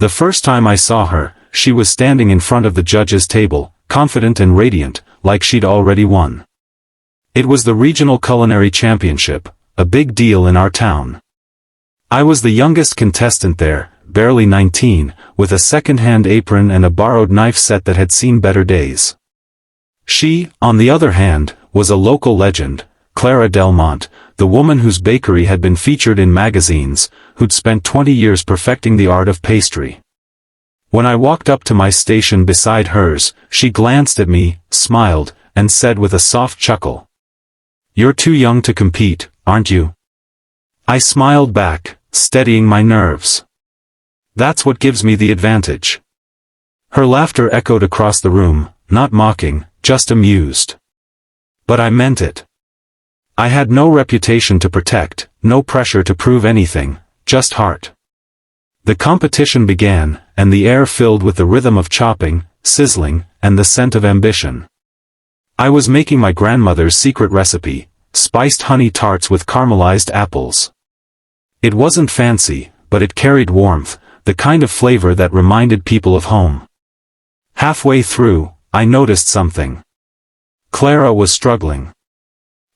The first time I saw her, she was standing in front of the judges' table, confident and radiant, like she'd already won. It was the regional culinary championship, a big deal in our town. I was the youngest contestant there, barely 19, with a second-hand apron and a borrowed knife set that had seen better days. She, on the other hand, was a local legend, Clara Del Monte, the woman whose bakery had been featured in magazines, who'd spent 20 years perfecting the art of pastry. When I walked up to my station beside hers, she glanced at me, smiled, and said with a soft chuckle, "You're too young to compete, aren't you?" I smiled back, steadying my nerves. "That's what gives me the advantage." Her laughter echoed across the room, not mocking, just amused. But I meant it. I had no reputation to protect, no pressure to prove anything, just heart. The competition began, and the air filled with the rhythm of chopping, sizzling, and the scent of ambition. I was making my grandmother's secret recipe, spiced honey tarts with caramelized apples. It wasn't fancy, but it carried warmth, the kind of flavor that reminded people of home. Halfway through, I noticed something. Clara was struggling.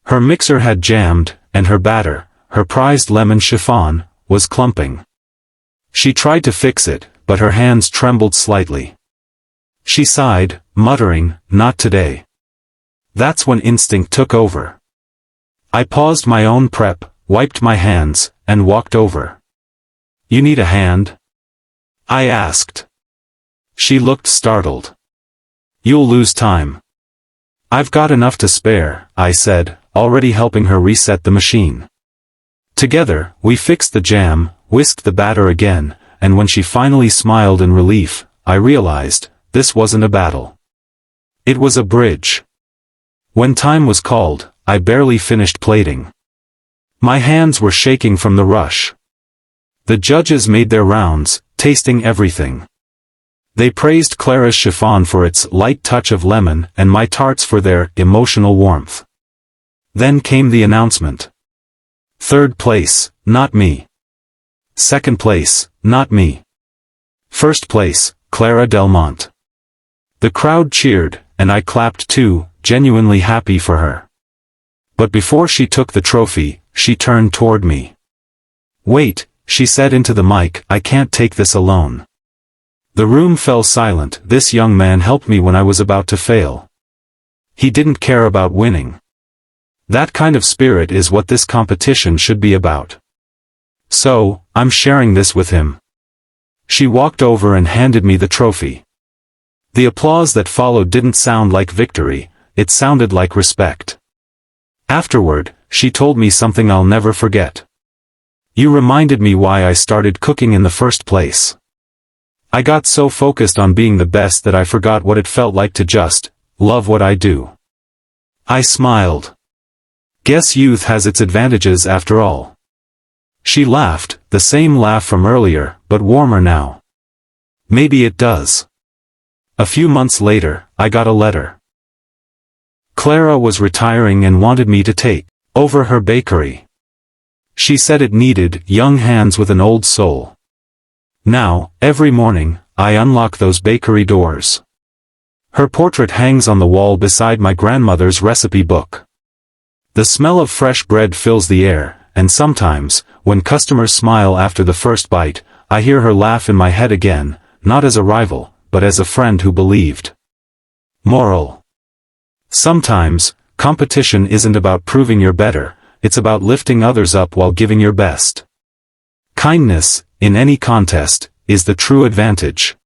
Her mixer had jammed, and her batter, her prized lemon chiffon, was clumping. She tried to fix it, but her hands trembled slightly. She sighed, muttering, "Not today." That's when instinct took over. I paused my own prep, wiped my hands, and walked over. "You need a hand?" I asked. She looked startled. "You'll lose time." "I've got enough to spare," I said, already helping her reset the machine. Together, we fixed the jam, whisked the batter again, and when she finally smiled in relief, I realized, this wasn't a battle. It was a bridge. When time was called, I barely finished plating. My hands were shaking from the rush. The judges made their rounds, tasting everything. They praised Clara's chiffon for its light touch of lemon and my tarts for their emotional warmth. Then came the announcement. Third place, not me. Second place, not me. First place, Clara Del Monte. The crowd cheered, and I clapped too, genuinely happy for her. But before she took the trophy, she turned toward me. "Wait," she said into the mic, "I can't take this alone." The room fell silent. This young man helped me when I was about to fail. He didn't care about winning. That kind of spirit is what this competition should be about. So, I'm sharing this with him. She walked over and handed me the trophy. The applause that followed didn't sound like victory, it sounded like respect. Afterward, she told me something I'll never forget. "You reminded me why I started cooking in the first place. I got so focused on being the best that I forgot what it felt like to just love what I do." I smiled. Guess youth has its advantages after all. She laughed, the same laugh from earlier, but warmer now. Maybe it does. A few months later, I got a letter. Clara was retiring and wanted me to take over her bakery. She said it needed young hands with an old soul. Now, every morning, I unlock those bakery doors. Her portrait hangs on the wall beside my grandmother's recipe book. The smell of fresh bread fills the air, and sometimes, when customers smile after the first bite, I hear her laugh in my head again, not as a rival, but as a friend who believed. Moral: sometimes, competition isn't about proving you're better, it's about lifting others up while giving your best. Kindness, in any contest, is the true advantage.